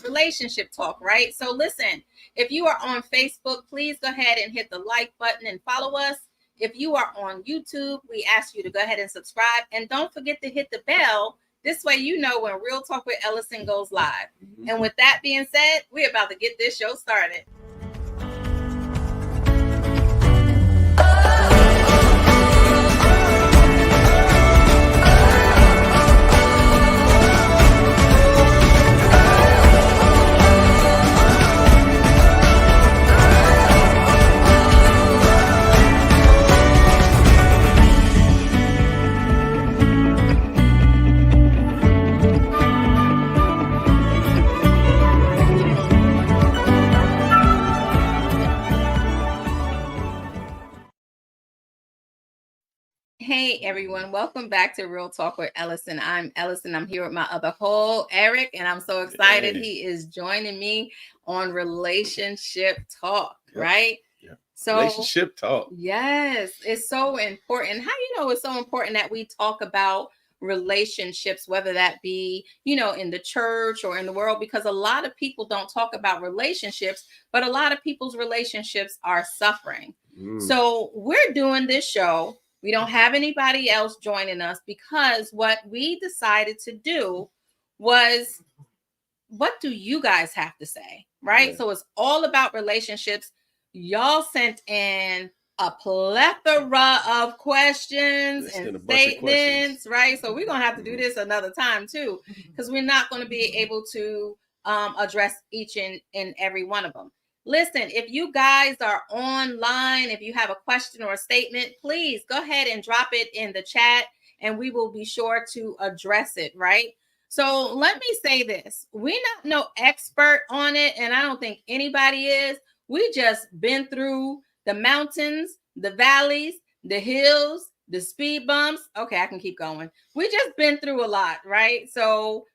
relationship talk, right? So listen, if you are on Facebook, please go ahead and hit the like button and follow us. If you are on YouTube, we ask you to go ahead and subscribe, and don't forget to hit the bell. This way you know when Real Talk with Ellasin goes live. And with that being said, we're about to get this show started. Hey everyone, welcome back to Real Talk with Ellasin. I'm Ellasin. I'm here with my other whole Eric, and I'm so excited he is joining me on Relationship Talk, right? Yeah. So Relationship Talk. Yes, it's so important. How you know it's so important that we talk about relationships, whether that be, in the church or in the world, because a lot of people don't talk about relationships, but a lot of people's relationships are suffering. So we're doing this show. We don't have anybody else joining us because what we decided to do was, what do you guys have to say? Right? Yeah. So it's all about relationships. Y'all sent in a plethora of questions and statements, right? So we're going to have to do this another time too, because we're not going to be able to address each and every one of them. Listen, if you guys are online, if you have a question or a statement, please go ahead and drop it in the chat and we will be sure to address it, right? So let me say this. We're not no expert on it, and I don't think anybody is. We just been through the mountains, the valleys, the hills, the speed bumps. Okay, I can keep going. We just been through a lot, right? So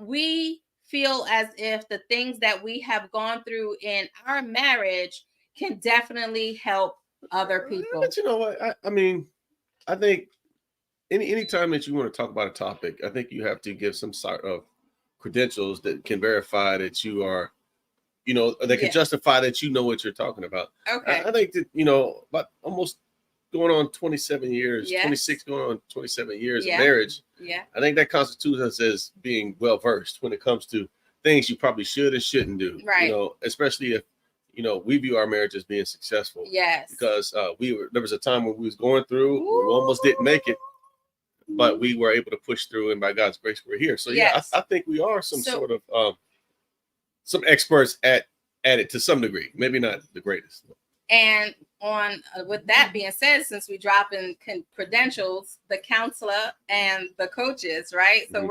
we feel as if the things that we have gone through in our marriage can definitely help other people. But you know what? I mean, I think any time that you want to talk about a topic, I think you have to give some sort of credentials that can verify that you are, that can justify that you know what you're talking about. Okay. I think that, about almost going on 27 years, 26 going on 27 years of marriage. Yeah. I think that constitutes us as being well versed when it comes to things you probably should and shouldn't do. Right. Especially if, we view our marriage as being successful. Yes. Because there was a time when we was going through, we almost didn't make it, but we were able to push through, and by God's grace, we're here. So I think we are sort of some experts at it to some degree, maybe not the greatest. And with that being said, since we drop in credentials, the counselor and the coaches, right? So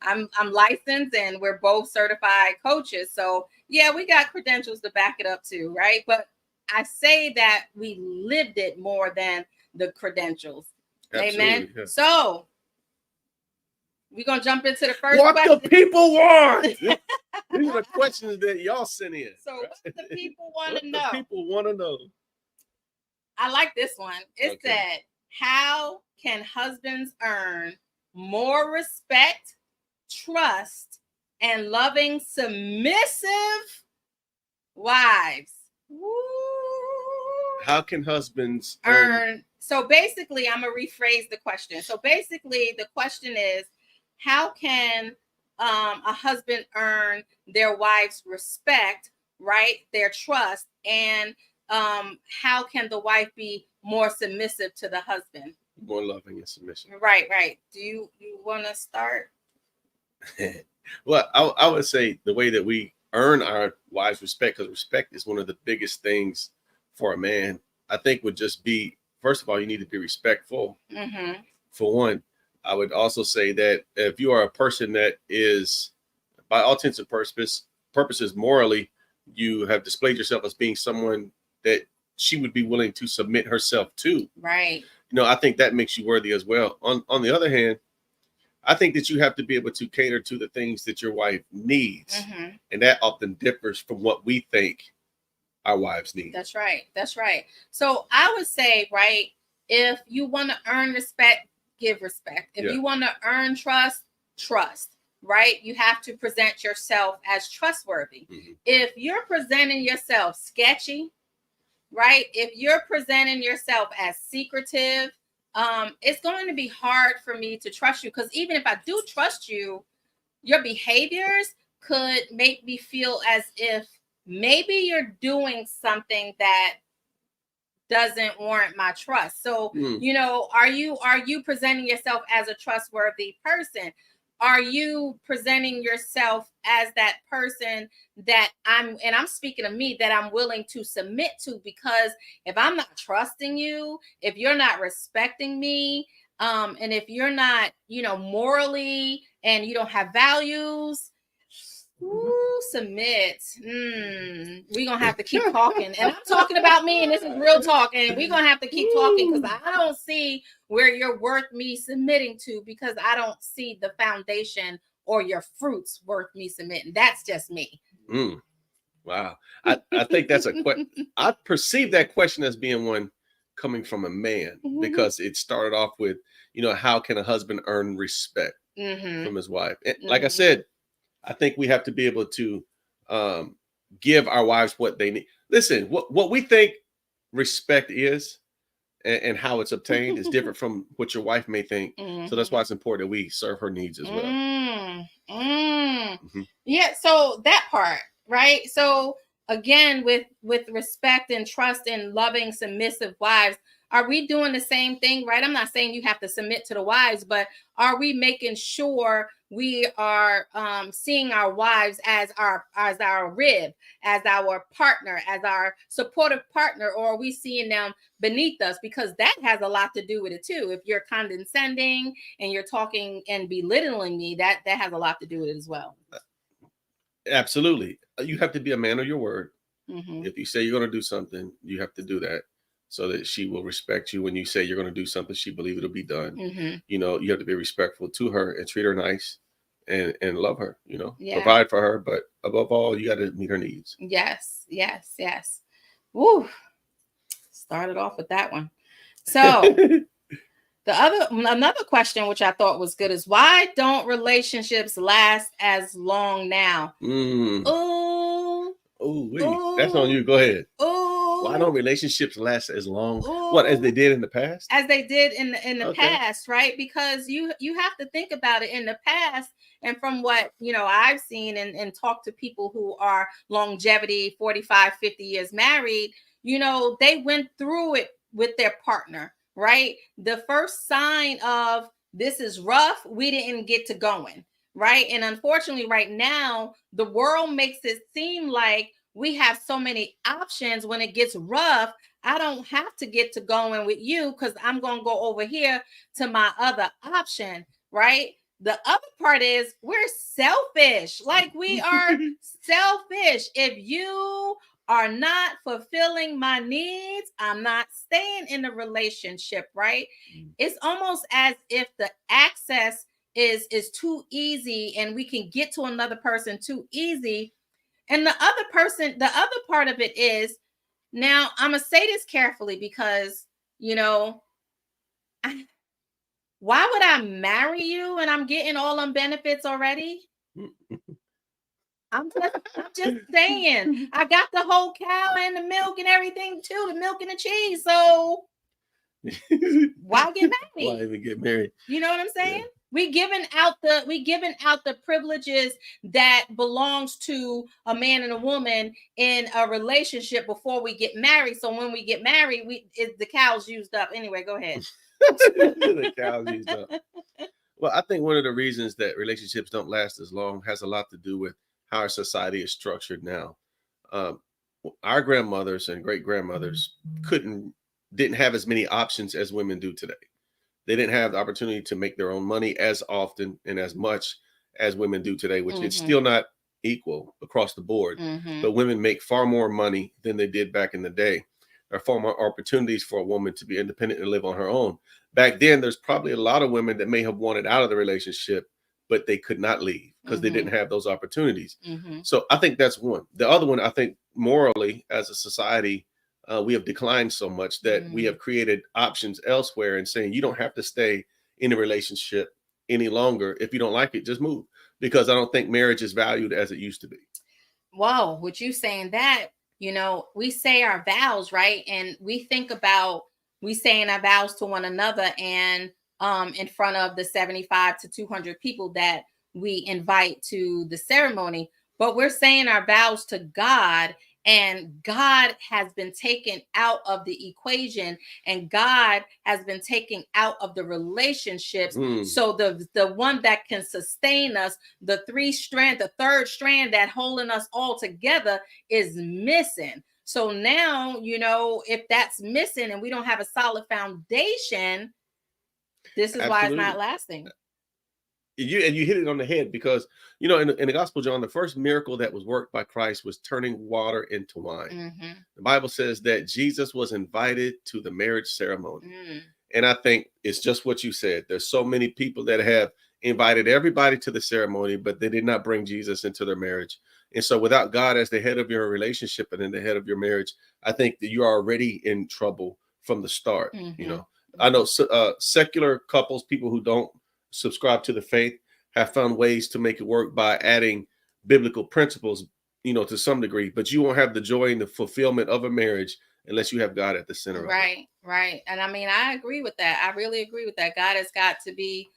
I'm licensed and we're both certified coaches. So yeah, we got credentials to back it up too, right? But I say that we lived it more than the credentials. Absolutely, amen. Yeah. So we're gonna jump into the first what question. The people want. These are the questions that y'all sent in. So what the people want to know? The people want to know. I like this one. It said, how can husbands earn more respect, trust, and loving, submissive wives? Woo. How can husbands earn? So basically, I'm going to rephrase the question. So basically, the question is, how can a husband earn their wife's respect, right? Their trust, and how can the wife be more submissive to the husband? More loving and submission. Right. Do you want to start? Well, I would say the way that we earn our wives' respect, because respect is one of the biggest things for a man, I think would just be, first of all, you need to be respectful. Mm-hmm. For one, I would also say that if you are a person that is, by all intents and purposes, morally, you have displayed yourself as being someone that she would be willing to submit herself to. Right. I think that makes you worthy as well. On the other hand, I think that you have to be able to cater to the things that your wife needs. Mm-hmm. And that often differs from what we think our wives need. That's right. So I would say, right, if you want to earn respect, give respect. If you want to earn trust, right? You have to present yourself as trustworthy. If you're presenting yourself sketchy, right? If you're presenting yourself as secretive, it's going to be hard for me to trust you, because even if I do trust you, your behaviors could make me feel as if maybe you're doing something that doesn't warrant my trust. So, are you presenting yourself as a trustworthy person? Are you presenting yourself as that person that I'm speaking of me, that I'm willing to submit to? Because if I'm not trusting you, if you're not respecting me, and if you're not, morally, and you don't have values, ooh, submit. We're gonna have to keep talking. And I'm talking about me, and this is real talk, and we're gonna have to keep talking, because I don't see where you're worth me submitting to, because I don't see the foundation or your fruits worth me submitting. That's just me. Wow. I think that's a question. I perceive that question as being one coming from a man, because it started off with, how can a husband earn respect from his wife? And like I said, I think we have to be able to give our wives what they need. Listen, what we think respect is and how it's obtained is different from what your wife may think. So that's why it's important that we serve her needs as well. Yeah, so that part, right? So again, with respect and trust and loving, submissive wives, are we doing the same thing, right? I'm not saying you have to submit to the wives, but are we making sure we are seeing our wives as our rib, as our partner, as our supportive partner, or are we seeing them beneath us? Because that has a lot to do with it too. If you're condescending and you're talking and belittling me, that has a lot to do with it as well. Absolutely. You have to be a man of your word. If you say you're going to do something, you have to do that, so that she will respect you. When you say you're going to do something, she believe it'll be done. You have to be respectful to her and treat her nice and love her, provide for her. But above all, you got to meet her needs. Yes. Woo. Started off with that one. So another question which I thought was good is, why don't relationships last as long now? That's on you. Go ahead. Why don't relationships last as long? What, as they did in the past? As they did in the past, right? Because you have to think about it. In the past, and from what I've seen and talked to people who are longevity, 45, 50 years married, they went through it with their partner, right? The first sign of this is rough, we didn't get to going, right? And unfortunately, right now, the world makes it seem like we have so many options. When it gets rough, I don't have to get to going with you, because I'm going to go over here to my other option, right? The other part is we're selfish. Like, we are selfish. If you are not fulfilling my needs, I'm not staying in the relationship, right? It's almost as if the access is too easy, and we can get to another person too easy. And the other part of it is, now I'm going to say this carefully, because, why would I marry you and I'm getting all them benefits already? I'm just saying, I got the whole cow and the milk and everything too, the milk and the cheese. So why get married? Why even get married? You know what I'm saying? Yeah. We giving out the privileges that belongs to a man and a woman in a relationship before we get married. So when we get married, the cow's used up. Anyway, go ahead. The cow's used up. Well, I think one of the reasons that relationships don't last as long has a lot to do with how our society is structured now. Our grandmothers and great grandmothers didn't have as many options as women do today. They didn't have the opportunity to make their own money as often and as much as women do today, which is still not equal across the board. But women make far more money than they did back in the day. There are far more opportunities for a woman to be independent and live on her own. Back then, there's probably a lot of women that may have wanted out of the relationship, but they could not leave because they didn't have those opportunities. So I think that's one. The other one, I think morally, as a society, we have declined so much that we have created options elsewhere and saying you don't have to stay in a relationship any longer. If you don't like it, just move. because I don't think marriage is valued as it used to be. Whoa, with you saying that, we say our vows, right? And we think about we saying our vows to one another, and in front of the 75 to 200 people that we invite to the ceremony, but we're saying our vows to God, and God has been taken out of the equation, and God has been taken out of the relationships. So the one that can sustain us, the third strand that holding us all together is missing. So now, if that's missing and we don't have a solid foundation, this is why it's not lasting. You hit it on the head, because in the Gospel of John, the first miracle that was worked by Christ was turning water into wine. The Bible says that Jesus was invited to the marriage ceremony. And I think it's just what you said. There's so many people that have invited everybody to the ceremony, but they did not bring Jesus into their marriage. And so without God as the head of your relationship and in the head of your marriage, I think that you are already in trouble from the start. I know secular couples, people who don't subscribe to the faith, have found ways to make it work by adding biblical principles, to some degree, but you won't have the joy and the fulfillment of a marriage unless you have God at the center of it. Right. And I mean, I agree with that. I really agree with that. God has got to be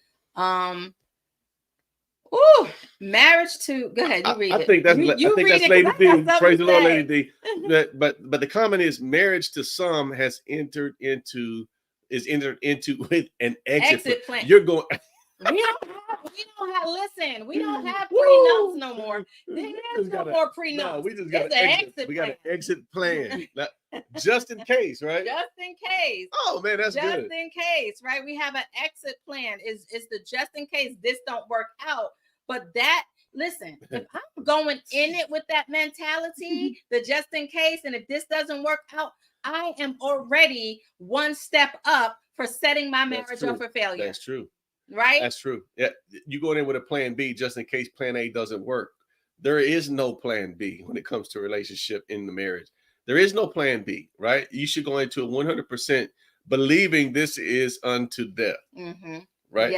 marriage to, go ahead, you read it. I think that's Lady D. Praise the Lord, Lady D. But the comment is, marriage to some is entered into with an exit plan. You're going. We don't have. Listen, we don't have prenups no more. There's no more prenups. No, we just got an exit. We got an exit plan, just in case, right? Just in case. Oh man, that's good. Just in case, right? We have an exit plan. Is the just in case this don't work out. But listen, if I'm going in it with that mentality, the just in case, and if this doesn't work out, I am already one step up for setting my marriage up for failure. That's true. Right? That's true. Yeah, you go in with a plan B just in case plan A doesn't work. There is no plan B when it comes to relationship in the marriage. There is no plan B, right? You should go into it 100% believing this is unto death. Right?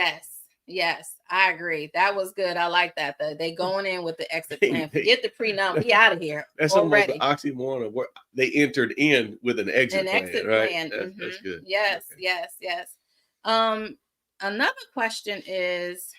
Yes, I agree. That was good. I like that. They going in with the exit plan. Forget the prenup. Be out of here. That's already almost the oxymoron of what they entered in with an exit plan. That's good. Yes, okay. Yes. Another question is,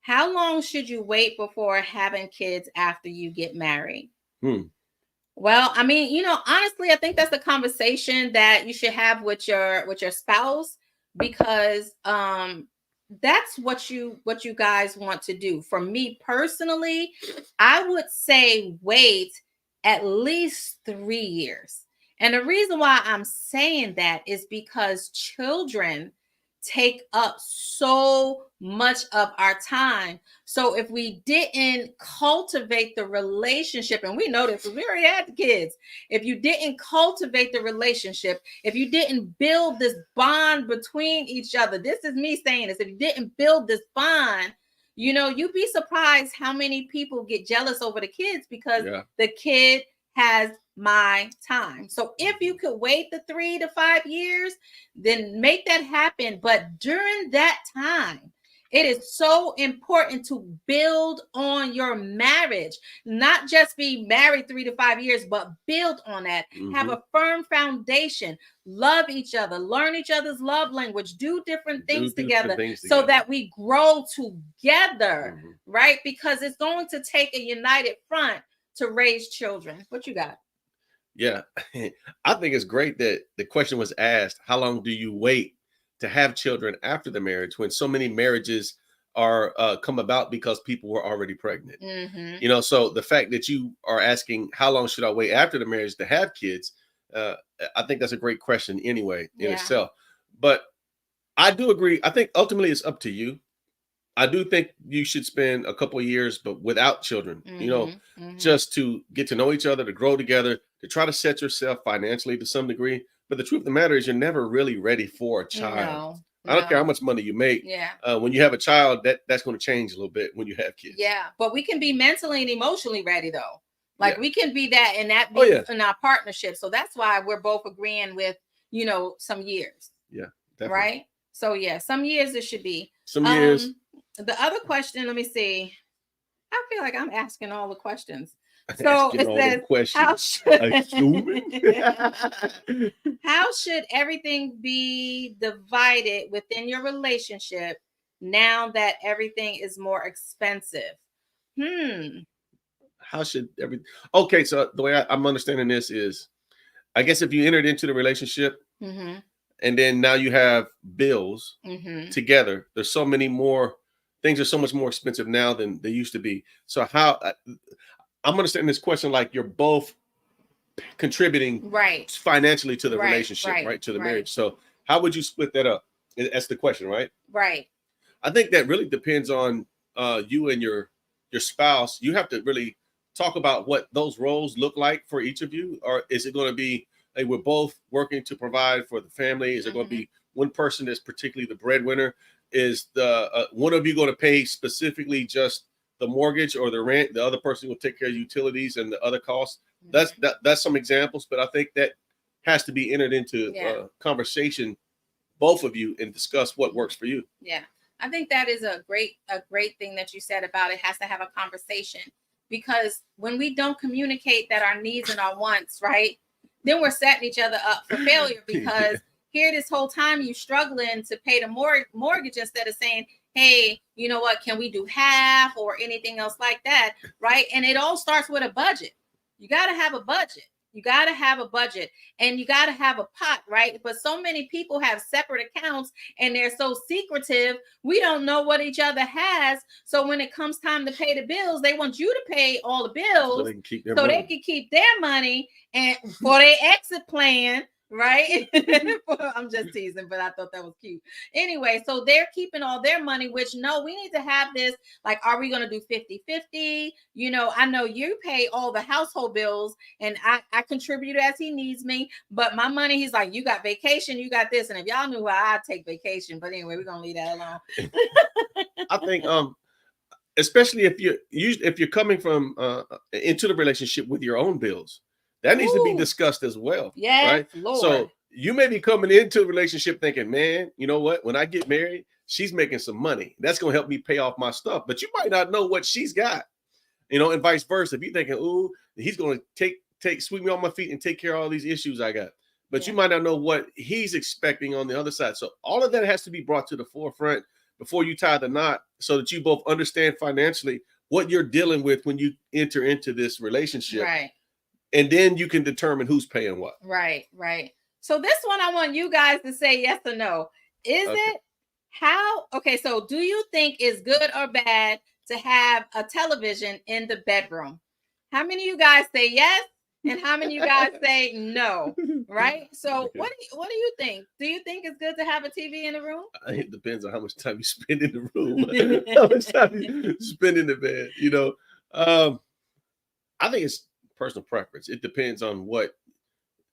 how long should you wait before having kids after you get married? Well, I mean, honestly, I think that's a conversation that you should have with your spouse, because that's what you guys want to do. For me personally, I would say wait at least 3 years. And the reason why I'm saying that is because children take up so much of our time. So if we didn't cultivate the relationship, and we know this because we already had the kids, if you didn't cultivate the relationship, if you didn't build this bond between each other, this is me saying this, if you didn't build this bond, you'd be surprised how many people get jealous over the kids because the kid has my time. So if you could wait the 3 to 5 years, then make that happen. But during that time, it is so important to build on your marriage, not just be married 3 to 5 years, but build on that. Have a firm foundation, love each other, learn each other's love language, do different things together so that we grow together, right? Because it's going to take a united front to raise children. What you got? Yeah, I think it's great that the question was asked, how long do you wait to have children after the marriage, when so many marriages are come about because people were already pregnant? So the fact that you are asking, how long should I wait after the marriage to have kids? I think that's a great question anyway in itself. But I do agree. I think ultimately it's up to you. I do think you should spend a couple of years, but without children, just to get to know each other, to grow together, to try to set yourself financially to some degree. But the truth of the matter is, you're never really ready for a child. I don't care how much money you make. When you have a child, that's going to change a little bit when you have kids. Yeah, but we can be mentally and emotionally ready though. Like we can be that, and that be in our partnership. So that's why we're both agreeing with, some years. Yeah, definitely. Right. So yeah, some years it should be. Some years. The other question, let me see. I feel like I'm asking all the questions. So asking it all says, questions. how should everything be divided within your relationship now that everything is more expensive? How should Okay, so the way I'm understanding this is, I guess if you entered into the relationship and then now you have bills together, there's so many more things are so much more expensive now than they used to be. So how I'm understanding this question like you're both contributing financially to the relationship, right? To the marriage. So how would you split that up? That's the question, right? Right. I think that really depends on you and your spouse. You have to really talk about what those roles look like for each of you. Or is it going to be, hey, we're both working to provide for the family? Is it going to be one person that's particularly the breadwinner? Is the one of you going to pay specifically just the mortgage or the rent? The other person will take care of utilities and the other costs. That's some examples, but I think that has to be entered into conversation, both of you, and discuss what works for you. Yeah. I think that is a great thing that you said about it has to have a conversation, because when we don't communicate that our needs and our wants, right, then we're setting each other up for failure, because here this whole time you struggling to pay the mortgage instead of saying, hey, you know what, can we do half or anything else like that, right? And it all starts with a budget. You got to have a budget. You got to have a budget and you got to have a pot, right? But so many people have separate accounts and they're so secretive. We don't know what each other has. So when it comes time to pay the bills, they want you to pay all the bills so they can keep their money and for their exit plan. Right. I'm just teasing, but I thought that was cute. Anyway, so they're keeping all their money, which no, we need to have this. Like, are we going to do 50-50? You know, I know you pay all the household bills and I contribute as he needs me, but my money, he's like, you got vacation, you got this. And if y'all knew how I take vacation, but anyway, we're going to leave that alone. I think, especially if you're coming from into the relationship with your own bills, that needs to be discussed as well. Yeah, right. Lord. So you may be coming into a relationship thinking, man, you know what? When I get married, she's making some money. That's going to help me pay off my stuff. But you might not know what she's got, you know, and vice versa. If you're thinking, ooh, he's going to sweep me on my feet and take care of all these issues I got. But you might not know what he's expecting on the other side. So all of that has to be brought to the forefront before you tie the knot, so that you both understand financially what you're dealing with when you enter into this relationship. Right. And then you can determine who's paying what. Right, right. So this one, I want you guys to say yes or no. Is it okay, so do you think it's good or bad to have a television in the bedroom? How many of you guys say yes? And how many of you guys say no? Right? So what do you think? Do you think it's good to have a TV in the room? It depends on how much time you spend in the room. How much time you spend in the bed, you know. I think it's personal preference. It depends on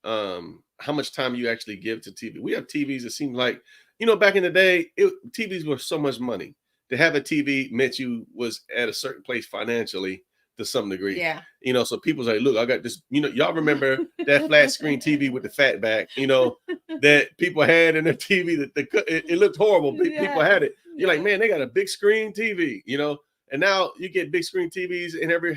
how much time you actually give to TV. We have TVs that seem like, you know, back in the day, TVs were so much money. To have a TV meant you was at a certain place financially to some degree. Yeah. You know, so people say, look, I got this, you know, y'all remember that flat screen TV with the fat back, you know, that people had in their TV that it looked horrible. People had it. You're like, man, they got a big screen TV, you know. And now you get big screen TVs in every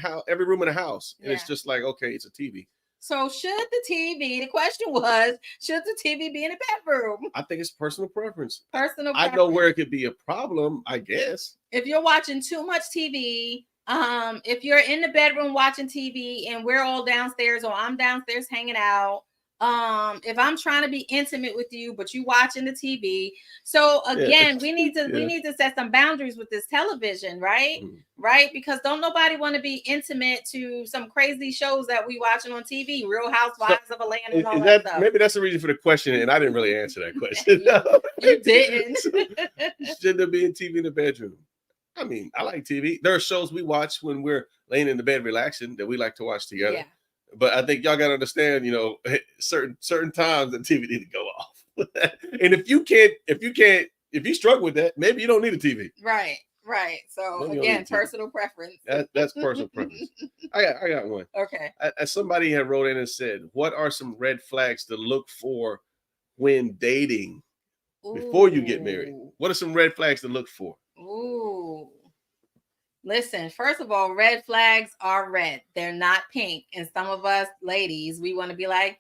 room in the house. And it's just like, okay, it's a TV. So the question was, should the TV be in the bedroom? I think it's personal preference. Personal preference. I know where it could be a problem, I guess. If you're watching too much TV, if you're in the bedroom watching TV and we're all downstairs or I'm downstairs hanging out, if I'm trying to be intimate with you but you watching the TV, so again we need to set some boundaries with this television, right? Right, because don't nobody want to be intimate to some crazy shows that we watching on TV, Real Housewives of Atlanta and all that stuff. Maybe that's the reason for the question, and I didn't really answer that question. You didn't. Should there be a TV in the bedroom? I mean, I like TV. There are shows we watch when we're laying in the bed relaxing that we like to watch together. Yeah. But I think y'all got to understand, you know, certain times the TV need to go off. And if you struggle with that, maybe you don't need a TV. Right. Right. So again, personal preference. That's personal preference. I got one. Okay. Somebody had wrote in and said, what are some red flags to look for when dating? before you get married? What are some red flags to look for? Ooh. Listen, first of all, red flags are red. They're not pink. And some of us ladies, we want to be like,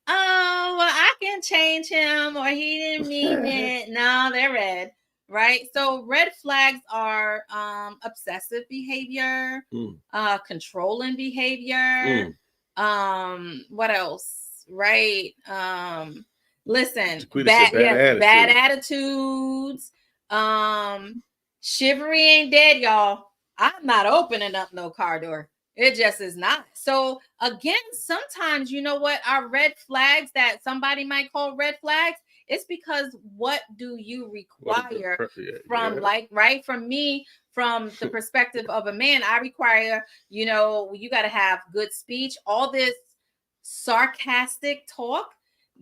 oh, well, I can change him or he didn't mean it. No, they're red. Right. So red flags are obsessive behavior, controlling behavior. What else? Right. Listen, bad attitudes. Chivalry ain't dead, y'all. I'm not opening up no car door. It just is not. So again, sometimes, you know what, our red flags that somebody might call red flags, it's because what do you require from right? From me, from the perspective of a man, I require, you know, you got to have good speech, all this sarcastic talk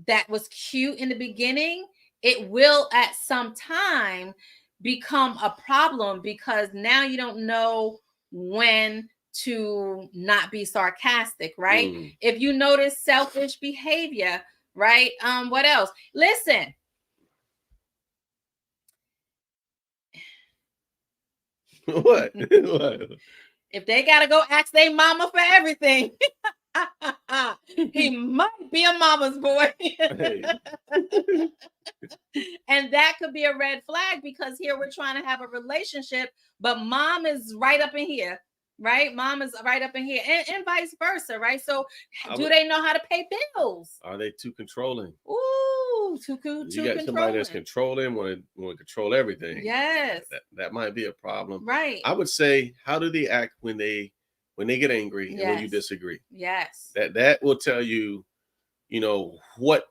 that was cute in the beginning. It will at some time become a problem because now you don't know when to not be sarcastic, right? If you notice selfish behavior, right? What else? Listen. What? If they gotta go ask their mama for everything, he might be a mama's boy. And that could be a red flag because here we're trying to have a relationship, but mom is right up in here, right? Mom is right up in here, and vice versa, right? So do they know how to pay bills? Are they too controlling? Ooh, too you got somebody that's controlling, want to control everything. Yes. That might be a problem. Right. I would say, how do they act when they get angry and when you disagree? Yes. That will tell you, you know, what,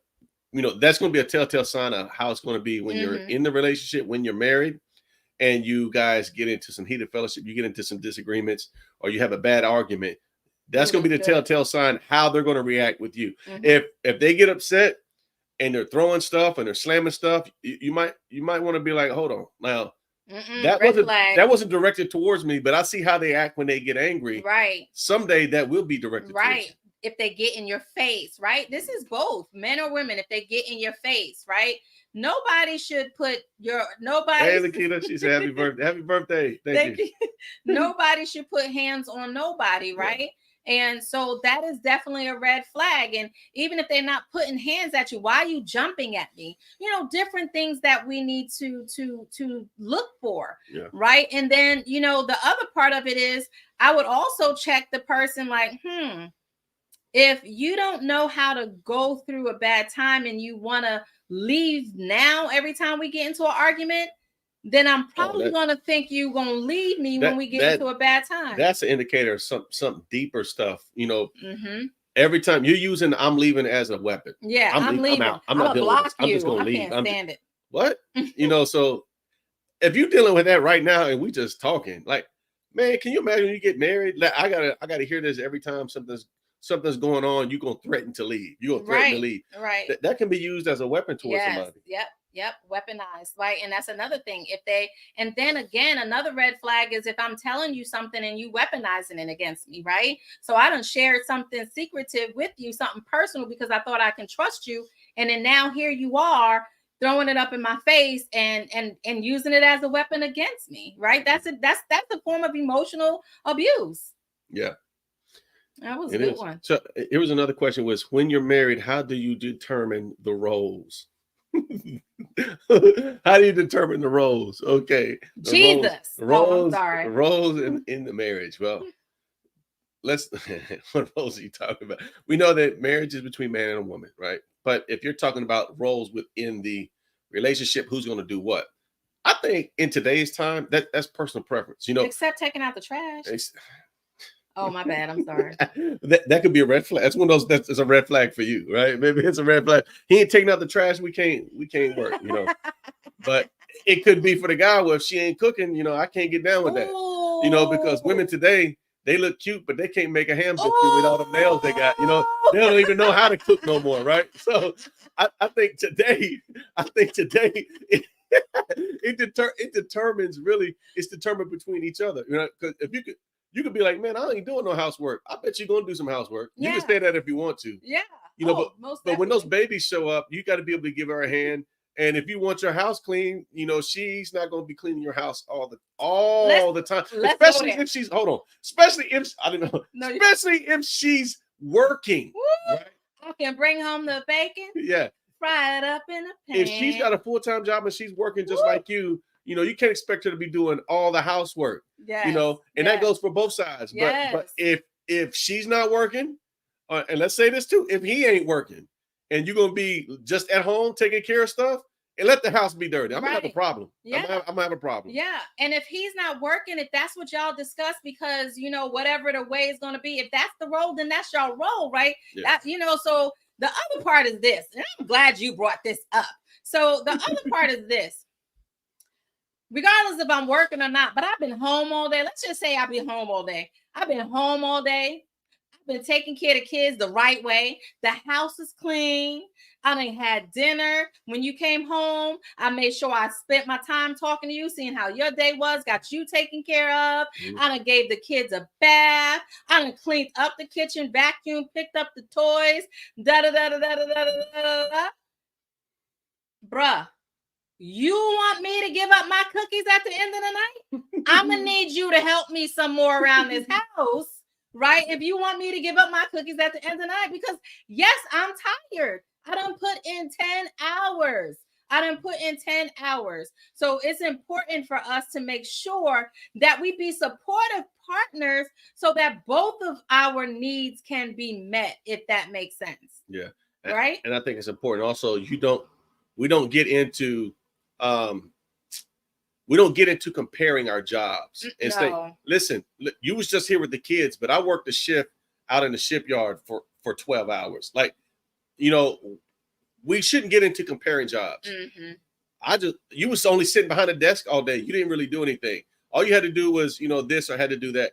you know, that's going to be a telltale sign of how it's going to be when you're in the relationship, when you're married, and you guys get into some heated fellowship, you get into some disagreements, or you have a bad argument. That's going to be the telltale sign how they're going to react with you. If they get upset and they're throwing stuff and they're slamming stuff, you might want to be like, hold on, now that wasn't directed towards me, but I see how they act when they get angry. Right. Someday that will be directed towards you. If they get in your face, right? This is both men or women. If they get in your face, right? Nobody should put nobody. Hey, Lakita, she said, happy birthday. Thank you. Nobody should put hands on nobody, right? Yeah. And so that is definitely a red flag. And even if they're not putting hands at you, why are you jumping at me? You know, different things that we need to look for, right? And then, you know, the other part of it is I would also check the person like, if you don't know how to go through a bad time and you want to leave now every time we get into an argument, then I'm probably going to think you're going to leave me when we get into a bad time. That's an indicator of some deeper stuff. You know, every time you're using I'm leaving as a weapon. Yeah, I'm leaving. I'm out. I'm not dealing with this. I'm just going to leave. Can't stand it. What? You know, so if you're dealing with that right now and we just talking, like, man, can you imagine when you get married? Like, I gotta hear this every time something's going on, you're going to threaten to leave. You're going to threaten to leave. Right. That can be used as a weapon towards somebody. Yep. Weaponized. Right. And that's another thing. And then again, another red flag is if I'm telling you something and you weaponizing it against me, right? So I done shared something secretive with you, something personal, because I thought I can trust you. And then now here you are throwing it up in my face and using it as a weapon against me. Right. That's a form of emotional abuse. Yeah. That was a good one. So here was another question: was when you're married, how do you determine the roles? How do you determine the roles? Okay, Jesus. Roles in the marriage. Well, what roles are you talking about? We know that marriage is between man and a woman, right? But if you're talking about roles within the relationship, who's going to do what? I think in today's time, that's personal preference. You know, except taking out the trash. Oh, my bad. I'm sorry. that could be a red flag. That's one of those. That's a red flag for you, right? Maybe it's a red flag. He ain't taking out the trash. We can't work, you know. But it could be for the guy. Well, if she ain't cooking, you know, I can't get down with that. You know, because women today, they look cute, but they can't make a ham sandwich with all the nails they got. You know, they don't even know how to cook no more, right? So I think today, it determines really. It's determined between each other, you know, because if you could be like, man, I ain't doing no housework. I bet you're going to do some housework. You can say that if you want to. Yeah. You know, but when those babies show up, you got to be able to give her a hand. And if you want your house clean, she's not going to be cleaning your house all the time. Especially if she's especially if I don't know. No, especially if she's working. Right? I can bring home the bacon. Yeah. Fry it up in a pan. If she's got a full-time job and she's working just like you can't expect her to be doing all the housework. Yeah. And that goes for both sides. Yes. But if she's not working, and let's say this too, if he ain't working and you're gonna be just at home taking care of stuff, and let the house be dirty, I'm gonna have a problem. Yeah. I'm gonna have a problem. Yeah. And if he's not working, if that's what y'all discuss, because whatever the way is gonna be, if that's the role, then that's y'all role, right? Yeah. So the other part is this, and I'm glad you brought this up. So the other part is this. Regardless if I'm working or not, but I've been home all day. Let's just say I've been home all day. I've been home all day. I've been taking care of the kids the right way. The house is clean. I done had dinner. When you came home, I made sure I spent my time talking to you, seeing how your day was, got you taken care of. Mm-hmm. I done gave the kids a bath. I done cleaned up the kitchen, vacuumed, picked up the toys. Bruh, you want me to give up my cookies at the end of the night? I'm going to need you to help me some more around this house, right? If you want me to give up my cookies at the end of the night, because yes, I'm tired. I done put in 10 hours. So it's important for us to make sure that we be supportive partners so that both of our needs can be met, if that makes sense. Yeah. Right. And I think it's important also, we don't get into comparing our jobs and say, listen, you was just here with the kids, but I worked a shift out in the shipyard for 12 hours. Like, we shouldn't get into comparing jobs. Mm-hmm. You was only sitting behind a desk all day. You didn't really do anything. All you had to do was, this or had to do that.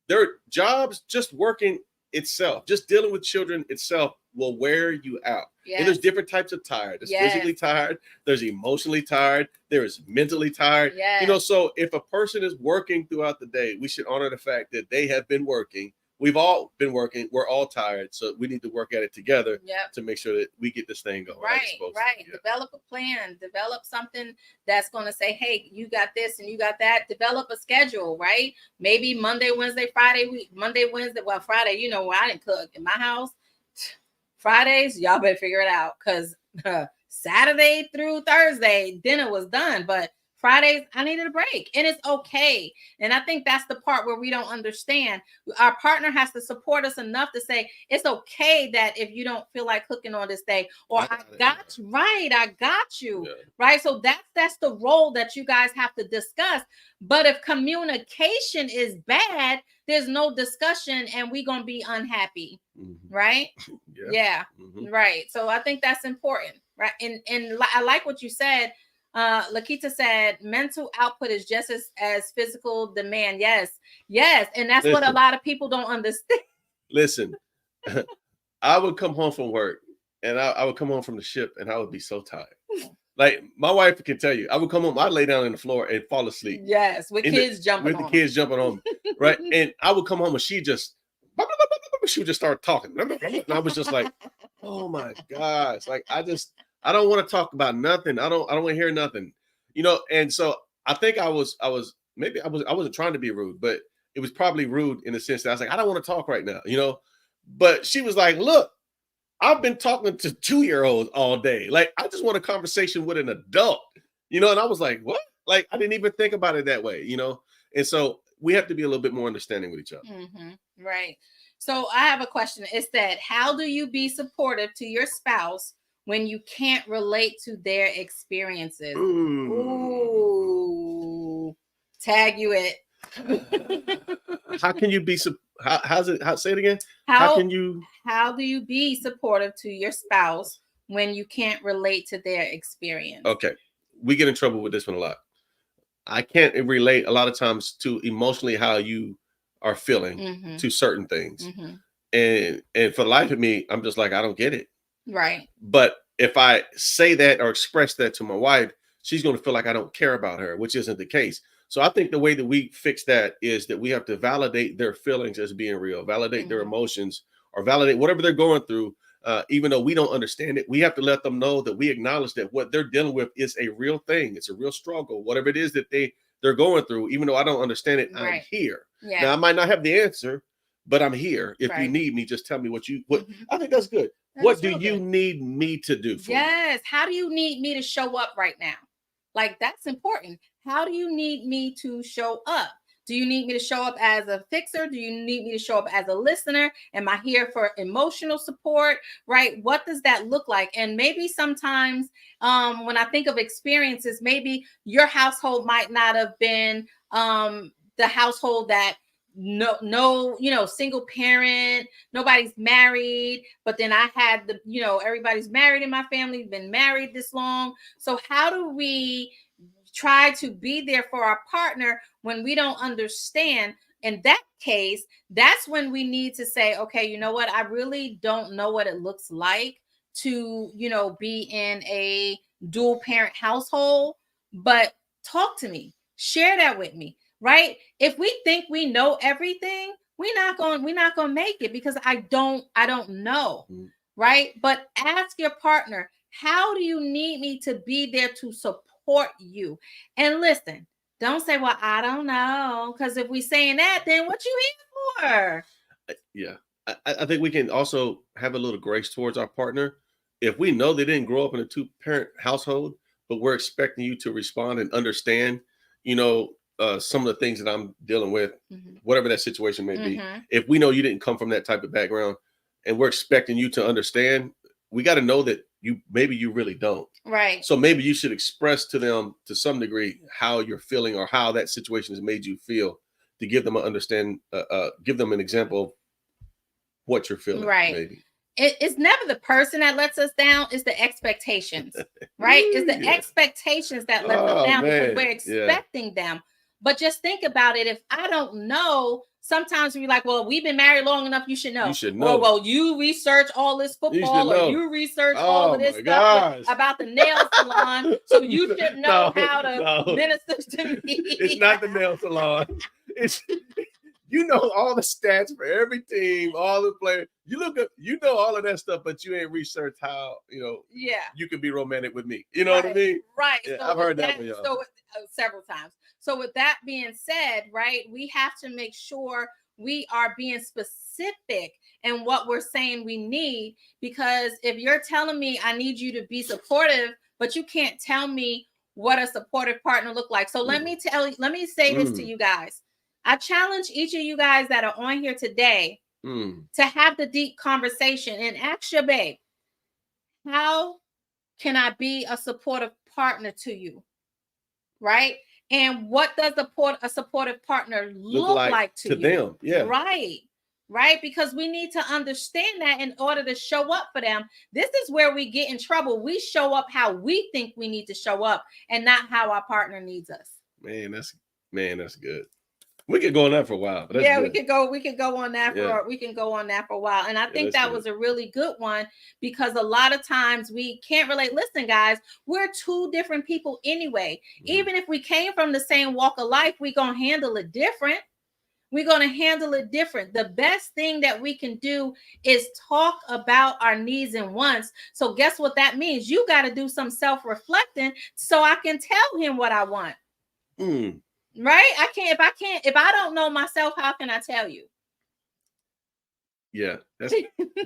There are jobs just working itself, just dealing with children itself will wear you out. Yes. And there's different types of tired. There's physically tired. There's emotionally tired. There is mentally tired. Yes. So if a person is working throughout the day, we should honor the fact that they have been working. We've all been working. We're all tired. So we need to work at it together to make sure that we get this thing going. Right. Yeah. Develop a plan. Develop something that's going to say, hey, you got this and you got that. Develop a schedule, right? Maybe Monday, Wednesday, Friday. Well, Friday, I didn't cook in my house. Fridays, y'all better figure it out, because Saturday through Thursday, dinner was done. But Fridays, I needed a break, and it's okay. And I think that's the part where we don't understand. Our partner has to support us enough to say, it's okay that if you don't feel like cooking on this day, or I got you. Yeah. Right. So that's the role that you guys have to discuss. But if communication is bad, there's no discussion and we're going to be unhappy. Mm-hmm. Right. Yeah. Mm-hmm. Right. So I think that's important. Right. And I like what you said. Lakita said mental output is just as physical demand. Yes. And that's what a lot of people don't understand. Listen, I would come home from work and I would come home from the ship and I would be so tired. Like my wife can tell you, I would come home, I'd lay down on the floor and fall asleep. Yes, with kids jumping on. Right. And I would come home and she would just start talking. And I was just like, oh my gosh. Like I don't want to talk about nothing. I don't want to hear nothing. And so I think I wasn't trying to be rude, but it was probably rude in the sense that I was like, I don't want to talk right now, But she was like, look, I've been talking to 2-year-olds all day. Like, I just want a conversation with an adult, and I was like, what? Like, I didn't even think about it that way, And so we have to be a little bit more understanding with each other. Mm-hmm. Right. So I have a question. It's that, how do you be supportive to your spouse when you can't relate to their experiences? Ooh. Tag you it. How can you be say it again? How do you be supportive to your spouse when you can't relate to their experience? Okay. We get in trouble with this one a lot. I can't relate a lot of times to emotionally how you are feeling to certain things. Mm-hmm. And for the life of me, I'm just like, I don't get it. Right. But if I say that or express that to my wife, she's going to feel like I don't care about her, which isn't the case. So I think the way that we fix that is that we have to validate their feelings as being real, validate their emotions, or validate whatever they're going through even though we don't understand it, we have to let them know that we acknowledge that what they're dealing with is a real thing. It's a real struggle, whatever it is that they're going through. Even though I don't understand it, I'm here. Yeah. Now I might not have the answer, but I'm here. If you need me, just tell me what I think that's good. What do you need me to do for you? How do you need me to show up right now? Like, that's important. How do you need me to show up? Do you need me to show up as a fixer? Do you need me to show up as a listener? Am I here for emotional support? Right? What does that look like? And maybe sometimes when I think of experiences, maybe your household might not have been the household that no, single parent, nobody's married, but then I had everybody's married in my family, been married this long. So how do we try to be there for our partner when we don't understand? In that case, that's when we need to say, okay, you know what? I really don't know what it looks like to, be in a dual parent household, but talk to me, share that with me. Right? If we think we know everything, we're not going to make it, because I don't know. Right? But ask your partner, how do you need me to be there to support you? And listen, don't say, well, I don't know. Because if we saying that, then what you here for? Yeah. I think we can also have a little grace towards our partner. If we know they didn't grow up in a 2-parent household, but we're expecting you to respond and understand, some of the things that I'm dealing with, whatever that situation may be. If we know you didn't come from that type of background and we're expecting you to understand, we got to know that you really don't. Right. So maybe you should express to them to some degree how you're feeling or how that situation has made you feel, to give them give them an example of what you're feeling. Right. Maybe. It's never the person that lets us down. It's the expectations, right? It's the expectations that let us down, because we're expecting them. But just think about it. If I don't know, sometimes we're like, well, we've been married long enough, you should know. You should know. Well, you research all this football, or you research all of this stuff about the nail salon, so you should know how to minister to me. It's not the nail salon. It's all the stats for every team, all the players. You know all of that stuff, but you ain't researched how you can be romantic with me. You know what I mean? Right. Yeah, so I've heard that from y'all. So several times. So with that being said, right, we have to make sure we are being specific in what we're saying we need, because if you're telling me I need you to be supportive, but you can't tell me what a supportive partner look like. So let me say this to you guys. I challenge each of you guys that are on here today to have the deep conversation and ask your babe, how can I be a supportive partner to you? Right? And what does a supportive partner look like to you? Them? Yeah. Right? Because we need to understand that in order to show up for them. This is where we get in trouble. We show up how we think we need to show up, and not how our partner needs us. Man, that's good. We could go on that for a while. But good. we could go on that for a while. And I think that was a really good one, because a lot of times we can't relate. Listen, guys, we're two different people anyway. Even if we came from the same walk of life, we're going to handle it different. The best thing that we can do is talk about our needs and wants. So guess what that means? You got to do some self-reflecting so I can tell him what I want. Right? If I don't know myself, how can I tell you? Yeah, that's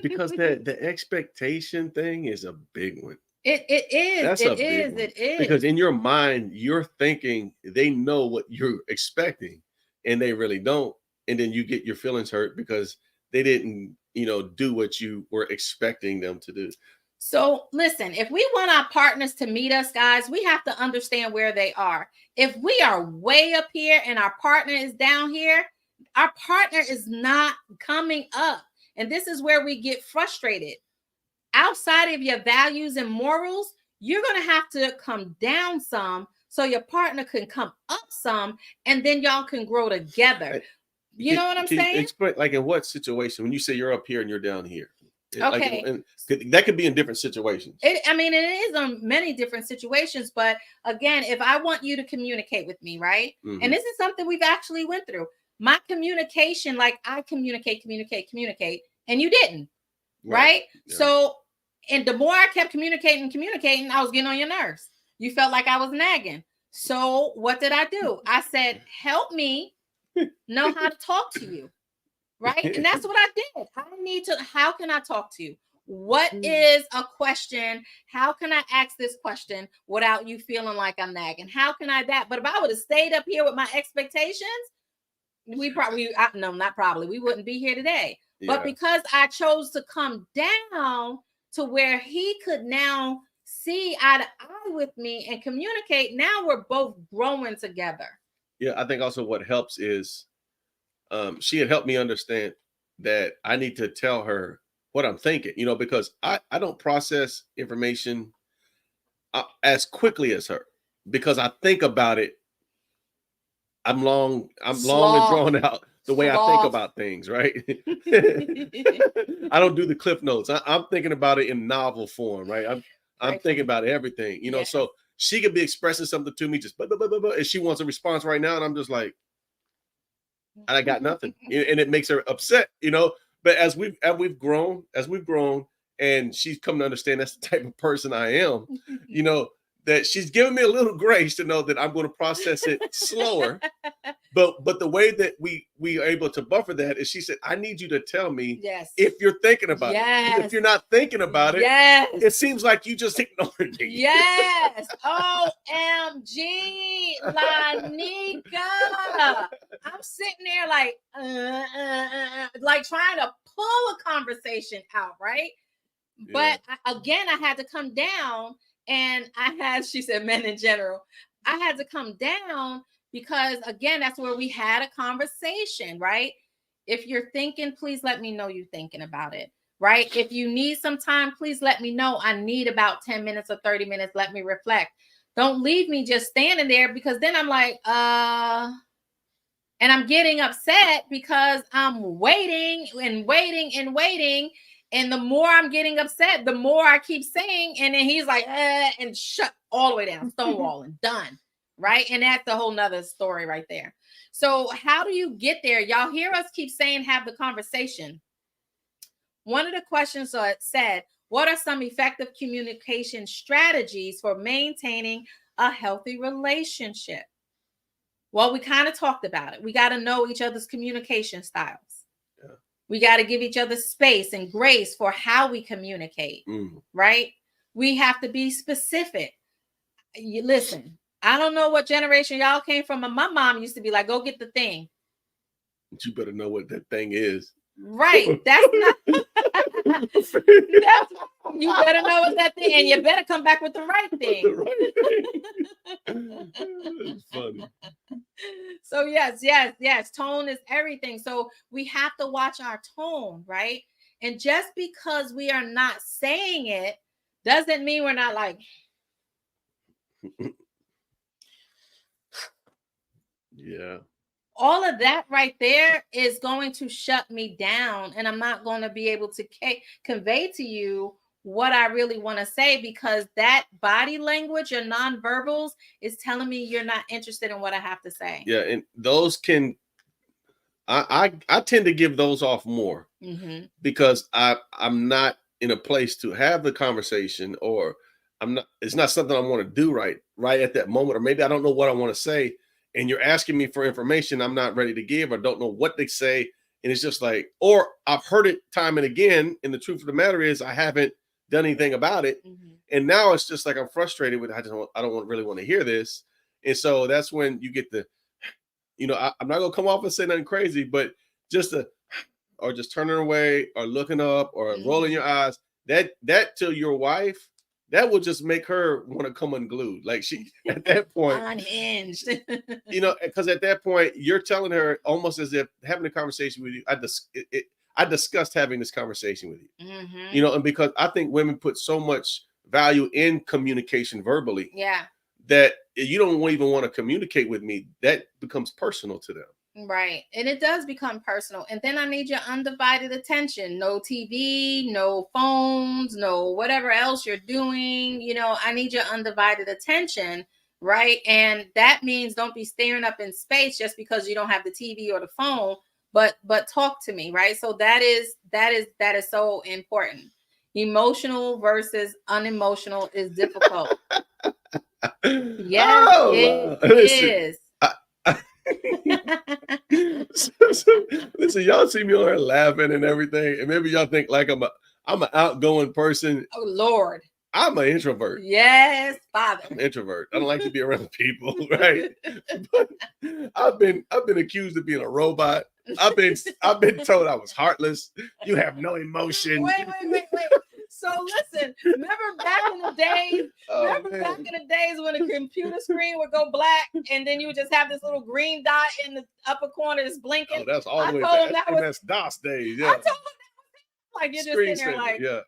because the expectation thing is a big one. It is. It is. Because in your mind, you're thinking they know what you're expecting, and they really don't. And then you get your feelings hurt because they didn't, do what you were expecting them to do. So listen, if we want our partners to meet us, guys, we have to understand where they are. If we are way up here and our partner is down here, our partner is not coming up. And this is where we get frustrated. Outside of your values and morals, you're going to have to come down some so your partner can come up some, and then y'all can grow together. You know what I'm saying? Explain, like, in what situation, when you say you're up here and you're down here? Okay. That could be in different situations. It is on many different situations. But again, if I want you to communicate with me, right? And this is something we've actually went through. My communication, like I communicate, and you didn't. Right? Yeah. So And the more I kept communicating, I was getting on your nerves. You felt like I was nagging. So what did I do? I said, help me know how to talk to you. Right? And that's what I did. I need to, how can I talk to you? What is a question? How can I ask this question without you feeling like I'm nagging? How can I that? But if I would have stayed up here with my expectations, we probably, no, not probably, we wouldn't be here today. Yeah. But because I chose to come down to where he could now see eye to eye with me and communicate, now we're both growing together. Yeah, I think also what helps is she had helped me understand that I need to tell her what I'm thinking, because I don't process information as quickly as her, because I think about it. I'm long and drawn out the way I think about things, right? I don't do the cliff notes. I'm thinking about it in novel form, right? I'm thinking about everything, yes. So she could be expressing something to me just and she wants a response right now, and I'm just like, I got nothing. And it makes her upset, But as we've grown, and she's come to understand that's the type of person I am, that she's giving me a little grace to know that I'm going to process it slower. But the way that we are able to buffer that is she said, I need you to tell me if you're thinking about it. If you're not thinking about it, it seems like you just ignored me. Yes. OMG, Lanika. I'm sitting there like trying to pull a conversation out, right? But again, I had to come down, and she said men in general, I had to come down because, again, that's where we had a conversation, right? If you're thinking, please let me know you're thinking about it, right? If you need some time, please let me know. I need about 10 minutes or 30 minutes. Let me reflect. Don't leave me just standing there, because then I'm like, and I'm getting upset because I'm waiting and waiting and waiting. And the more I'm getting upset, the more I keep saying. And then he's like, and shut all the way down, stonewalling, done. Right. And that's a whole nother story right there. So how do you get there? Y'all hear us keep saying, have the conversation. One of the questions said, what are some effective communication strategies for maintaining a healthy relationship? Well, we kind of talked about it. We got to know each other's communication styles. Yeah. We got to give each other space and grace for how we communicate, right? We have to be specific. Listen, I don't know what generation y'all came from, but my mom used to be like, go get the thing. But you better know what that thing is. Right. That's not. You better know what that thing, and you better come back with the right thing. The right thing. It's funny. So yes. Tone is everything. So we have to watch our tone, right? And just because we are not saying it doesn't mean we're not like. Yeah. All of that right there is going to shut me down, and I'm not going to be able to convey to you what I really want to say, because that body language or nonverbals is telling me you're not interested in what I have to say. Yeah, and those can, I tend to give those off more because I'm not in a place to have the conversation, or it's not something I want to do right at that moment, or maybe I don't know what I want to say. And you're asking me for information I'm not ready to give, or don't know what they say. And it's just like, or I've heard it time and again. And the truth of the matter is I haven't done anything about it. And now it's just like, I'm frustrated with it. I don't really want to hear this. And so that's when you get the, I'm not going to come off and say nothing crazy, but or just turning away or looking up or rolling your eyes, that to your wife, that will just make her want to come unglued. Like she, at that point, unhinged. Because at that point, you're telling her almost as if having a conversation with you. I discussed having this conversation with you. And because I think women put so much value in communication verbally, that you don't even want to communicate with me. That becomes personal to them. Right. And it does become personal. And then I need your undivided attention. No TV, no phones, no whatever else you're doing. I need your undivided attention. Right. And that means don't be staring up in space just because you don't have the TV or the phone, but talk to me. Right. So that is so important. Emotional versus unemotional is difficult. Yes, Oh, it listen. is. Listen, y'all see me on here laughing and everything, and maybe y'all think like I'm an outgoing person. Oh Lord. I'm an introvert. Yes, Father. I'm an introvert. I don't like to be around people, right? But I've been accused of being a robot. I've been told I was heartless. You have no emotion. Wait. So listen, remember back in the days? Back in the days when the computer screen would go black and then you would just have this little green dot in the upper corner that's blinking? Oh, that's all the way back. That's DOS days. Yeah. I told him that was like you're just sitting there like yeah.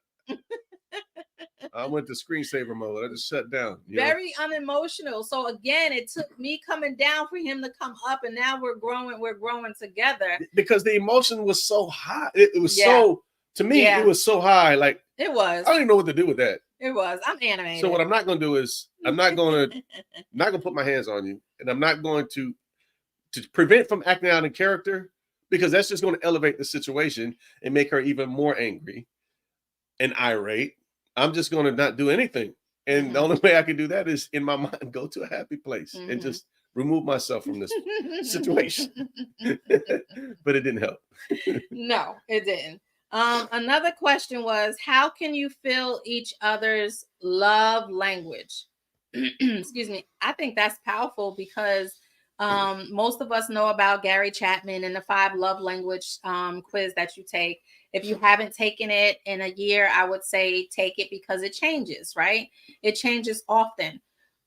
I went to screensaver mode. I just shut down. Very unemotional. So again, it took me coming down for him to come up, and now we're growing together. Because the emotion was so high. It was so, to me, it was so high. Like it was. I don't even know what to do with that. It was. I'm animated. So what I'm not going to do is I'm not going to put my hands on you, and I'm not going to prevent from acting out in character, because that's just going to elevate the situation and make her even more angry and irate. I'm just going to not do anything. And the only way I can do that is in my mind, go to a happy place and just remove myself from this situation. But it didn't help. No, it didn't. Another question was, how can you feel each other's love language? Excuse me. I think that's powerful because most of us know about Gary Chapman and the 5 love language quiz that you take. If you haven't taken it in a year, I would say take it because it changes, right? It changes often.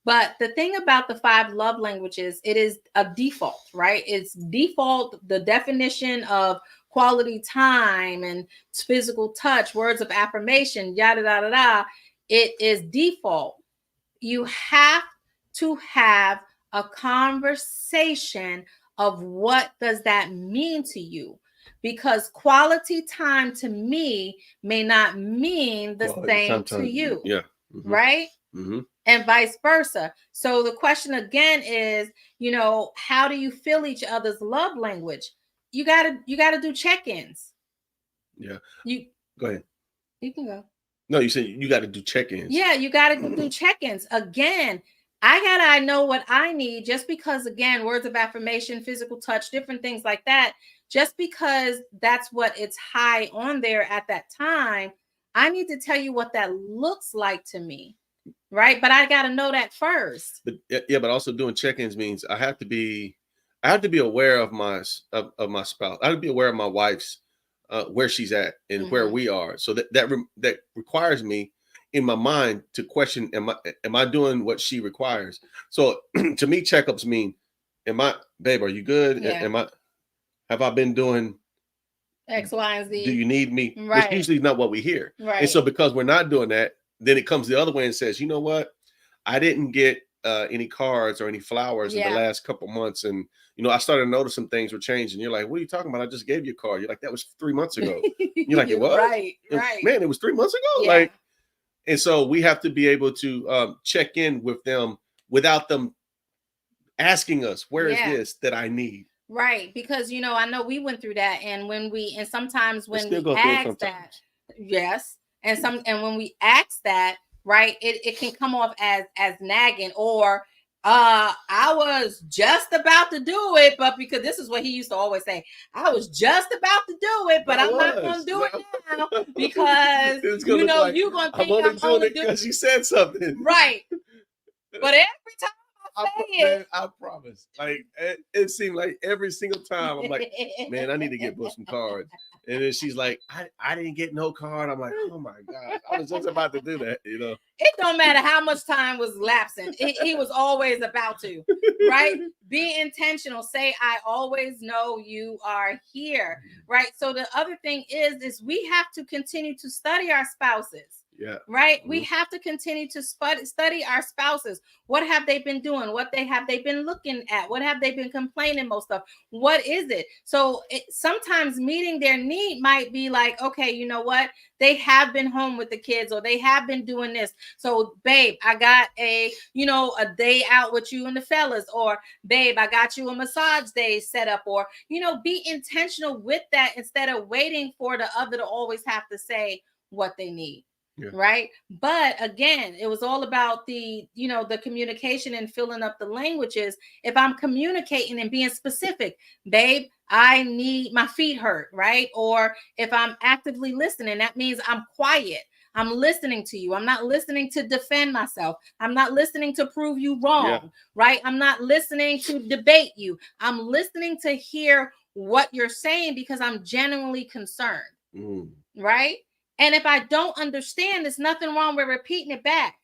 But the thing about the 5 love languages, it is a default, right? It's default, the definition of quality time and physical touch, words of affirmation, yada, yada, yada. It is default. You have to have a conversation of what does that mean to you, because quality time to me may not mean the same to you. Yeah. Right. And vice versa. So the question again is, how do you feel each other's love language? You gotta do check-ins. Yeah. You go ahead. You can go. No, you said you got to do check-ins. Yeah, you got to do check-ins. Again, I know what I need, just because, again, words of affirmation, physical touch, different things like that, just because that's what it's high on there at that time, I need to tell you what that looks like to me, right? But I got to know that first. But also doing check-ins means I have to be aware of my spouse. I have to be aware of my wife's where she's at and where we are. So that requires me in my mind to question, am I doing what she requires? So to me, checkups mean, babe, are you good? Yeah. Have I been doing X, Y, and Z? Do you need me? Right. It's usually not what we hear. Right. And so because we're not doing that, then it comes the other way and says, you know what? I didn't get any cards or any flowers in the last couple months. And, I started to notice some things were changing. You're like, what are you talking about? I just gave you a card. You're like, that was 3 months ago. You're like, it was? Right. Man, it was 3 months ago? Yeah. And so we have to be able to check in with them without them asking us, where is this that I need? Right. Because, I know we went through that. And sometimes when we ask that, yes. And when we ask that, right, it can come off as nagging, or I was just about to do it, but because this is what he used to always say, I was just about to do it, but I'm not going to do it now because you're going to think I'm only doing it because you said something. Right. But every time I promise. Like it seemed like every single time I'm like, man, I need to get both some cards. And then she's like, I didn't get no card. I'm like, oh my God, I was just about to do that, It don't matter how much time was lapsing. He was always about to, right? Be intentional. Say, I always know you are here, right? So the other thing is we have to continue to study our spouses. Yeah. Right. We have to continue to study our spouses. What have they been doing? What have they been looking at? What have they been complaining most of? What is it? So sometimes meeting their need might be like, okay, you know what? They have been home with the kids, or they have been doing this. So, babe, I got a day out with you and the fellas, or babe, I got you a massage day set up, or, be intentional with that instead of waiting for the other to always have to say what they need. Right. But again, it was all about the, the communication and filling up the languages. If I'm communicating and being specific, babe, I need, my feet hurt, right? Or if I'm actively listening, that means I'm quiet. I'm listening to you. I'm not listening to defend myself. I'm not listening to prove you wrong, right? I'm not listening to debate you. I'm listening to hear what you're saying because I'm genuinely concerned, right? And if I don't understand, there's nothing wrong with repeating it back,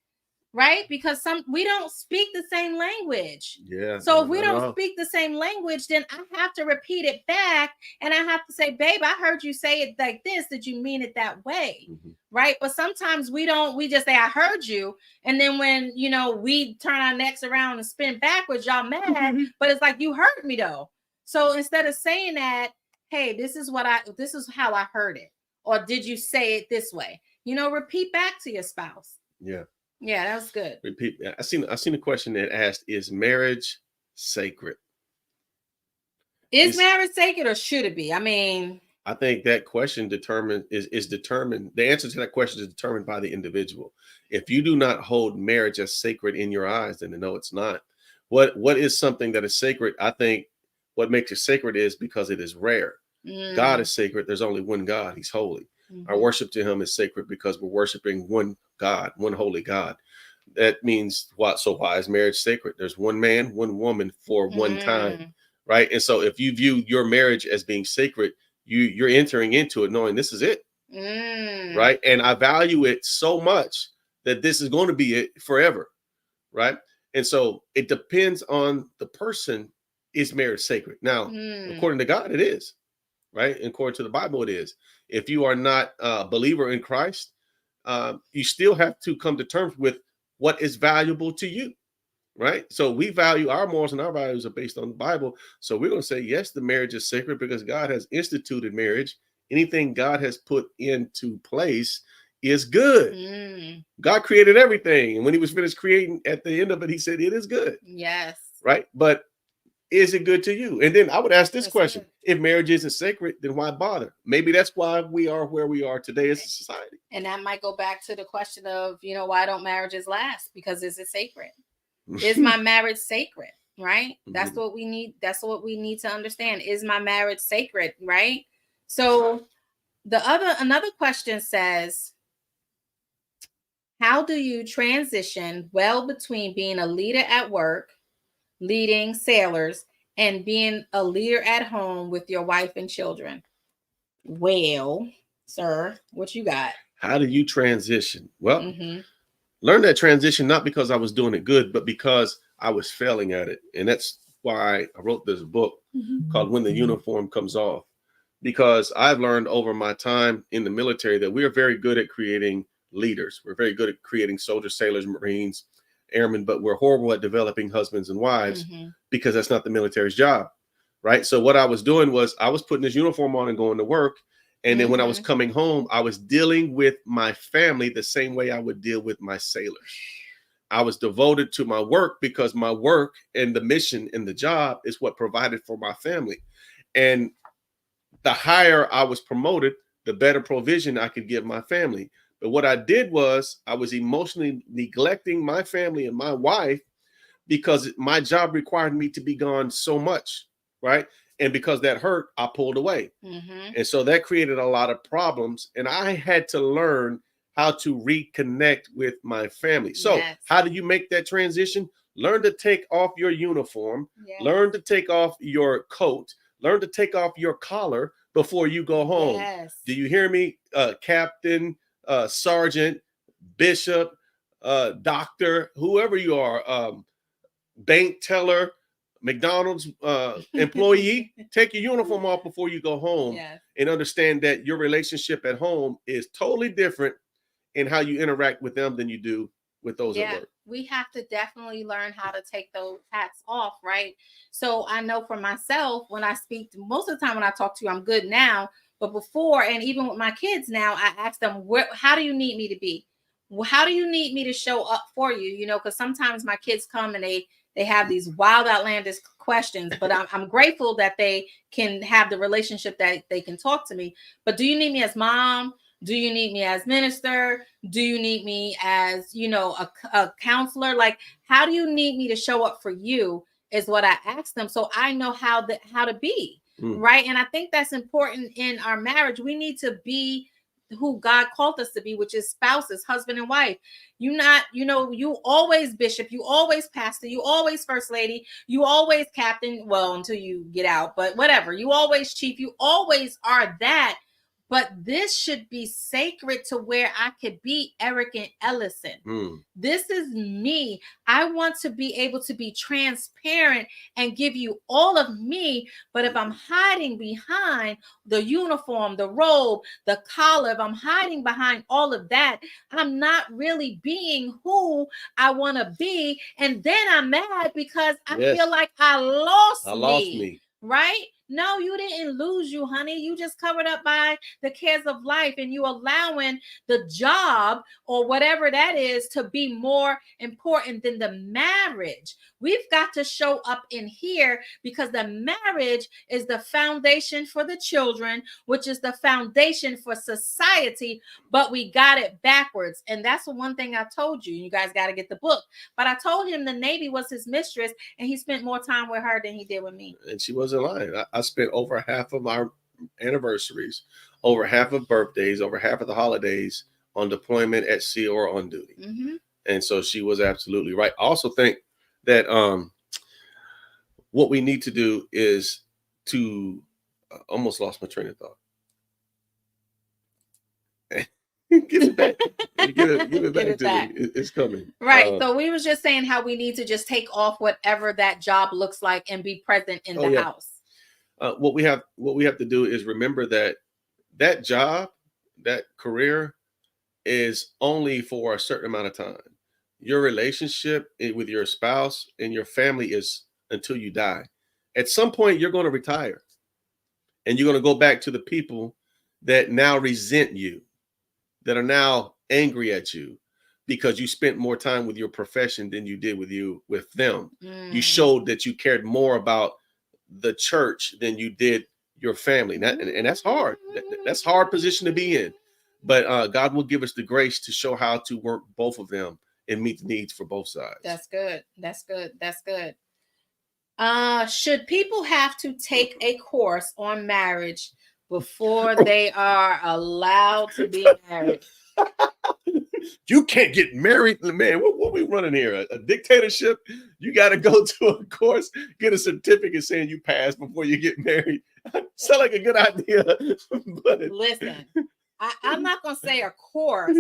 right? Because we don't speak the same language. So if we don't speak the same language, then I have to repeat it back, and I have to say, babe, I heard you say it like this. Did you mean it that way? Right? But sometimes we don't. We just say, I heard you, and then when we turn our necks around and spin backwards, y'all mad. But it's like, you heard me though. So instead of saying that, hey, this is how I heard it. Or did you say it this way? Repeat back to your spouse. Yeah, that was good. Repeat. I seen a question that asked, is marriage sacred? Is marriage sacred, or should it be? I mean, I think that question is determined. The answer to that question is determined by the individual. If you do not hold marriage as sacred in your eyes, then no, it's not. What is something that is sacred? I think what makes it sacred is because it is rare. God is sacred. There's only one God. He's holy. Our worship to him is sacred because we're worshiping one God, one holy God. That means what? So why is marriage sacred? There's one man, one woman for one time, right? And so if you view your marriage as being sacred, you're entering into it knowing this is it, right? And I value it so much that this is going to be it forever, right? And so it depends on the person. Is marriage sacred? Now, according to God, it is. Right? And according to the Bible, it is. If you are not a believer in Christ, you still have to come to terms with what is valuable to you, right? So we value, our morals and our values are based on the Bible. So we're going to say, yes, the marriage is sacred because God has instituted marriage. Anything God has put into place is good. God created everything. And when he was finished creating, at the end of it, he said, it is good. Yes. Right? But is it good to you? And then I would ask this question. If marriage isn't sacred, then why bother? Maybe that's why we are where we are today as a society. And that might go back to the question of, why don't marriages last? Because is it sacred? Is my marriage sacred? Right? That's what we need. That's what we need to understand. Is my marriage sacred? Right? So another question says, how do you transition well between being a leader at work, leading sailors, and being a leader at home with your wife and children? Well, sir, what you got? How do you transition? Well, learn that transition not because I was doing it good, but because I was failing at it. And that's why I wrote this book called When the Uniform Comes Off. Because I've learned over my time in the military that we are very good at creating leaders. We're very good at creating soldiers, sailors, Marines, airmen, but we're horrible at developing husbands and wives because that's not the military's job, right? So what I was doing was I was putting this uniform on and going to work. And then when I was coming home, I was dealing with my family the same way I would deal with my sailors. I was devoted to my work because my work and the mission and the job is what provided for my family. And the higher I was promoted, the better provision I could give my family. But what I did was I was emotionally neglecting my family and my wife because my job required me to be gone so much, right? And because that hurt, I pulled away. And so that created a lot of problems. And I had to learn how to reconnect with my family. So how do you make that transition? Learn to take off your uniform, learn to take off your coat, learn to take off your collar before you go home. Do you hear me? Captain, sergeant, bishop, doctor, whoever you are, bank teller, McDonald's employee, take your uniform off before you go home and understand that your relationship at home is totally different in how you interact with them than you do with those at work. We have to definitely learn how to take those hats off, right? So I know for myself, when I speak, most of the time when I talk to you, I'm good now. But before, and even with my kids now, I ask them, how do you need me to be? How do you need me to show up for you? Because sometimes my kids come and they have these wild, outlandish questions, but I'm grateful that they can have the relationship that they can talk to me. But do you need me as mom? Do you need me as minister? Do you need me as, a counselor? Like, how do you need me to show up for you is what I asked them. So I know how to be. Right. And I think that's important in our marriage. We need to be who God called us to be, which is spouses, husband and wife. You always bishop, you always pastor, you always first lady, you always captain. Well, until you get out, but whatever. You always chief, you always are that. But this should be sacred to where I could be Eric and Ellasin. This is me. I want to be able to be transparent and give you all of me. But if I'm hiding behind the uniform, the robe, the collar, if I'm hiding behind all of that, I'm not really being who I want to be. And then I'm mad because I feel like I lost me. Right? No, you didn't lose you, honey. You just covered up by the cares of life, and you allowing the job or whatever that is to be more important than the marriage. We've got to show up in here because the marriage is the foundation for the children, which is the foundation for society, but we got it backwards. And that's the one thing I told you. You guys got to get the book. But I told him the Navy was his mistress, and he spent more time with her than he did with me. And she wasn't lying. I spent over half of my anniversaries, over half of birthdays, over half of the holidays on deployment at sea or on duty. And so she was absolutely right. I also think that what we need to do is to almost lost my train of thought. Give it back. Give it back to me. It's coming. Right. So we was just saying how we need to just take off whatever that job looks like and be present in the house. What we have to do is remember that job, that career is only for a certain amount of time. Your relationship with your spouse and your family is until you die. At some point, you're going to retire, and you're going to go back to the people that now resent you, that are now angry at you because you spent more time with your profession than you did with them. You showed that you cared more about the church than you did your family. And that's hard. That's a hard position to be in. But God will give us the grace to show how to work both of them and meet the needs for both sides. That's good. That's good. That's good. Should people have to take a course on marriage before they are allowed to be married? You can't get married, man. What we running here? A dictatorship? You got to go to a course, get a certificate saying you passed before you get married. Sound like a good idea. But listen, I'm not gonna say a course,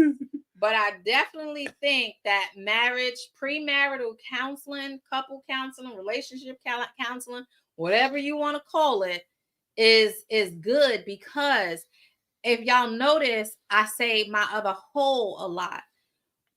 but I definitely think that marriage, premarital counseling, couple counseling, relationship counseling, whatever you want to call it, is good, because if y'all notice, I say my other whole a lot.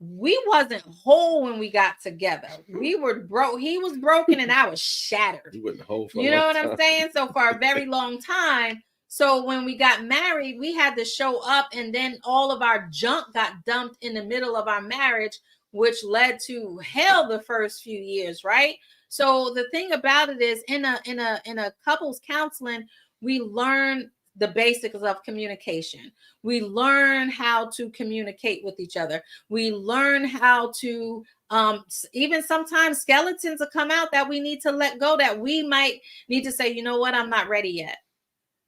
We wasn't whole when we got together. We were broke. He was broken and I was shattered. You wasn't whole for you know what I'm saying? So for a very long time. So when we got married, we had to show up, and then all of our junk got dumped in the middle of our marriage, which led to hell the first few years, right? So the thing about it is, in a couples counseling, we learn the basics of communication. We learn how to communicate with each other. We learn how to even sometimes skeletons will come out that we need to let go, that we might need to say, you know what, I'm not ready yet.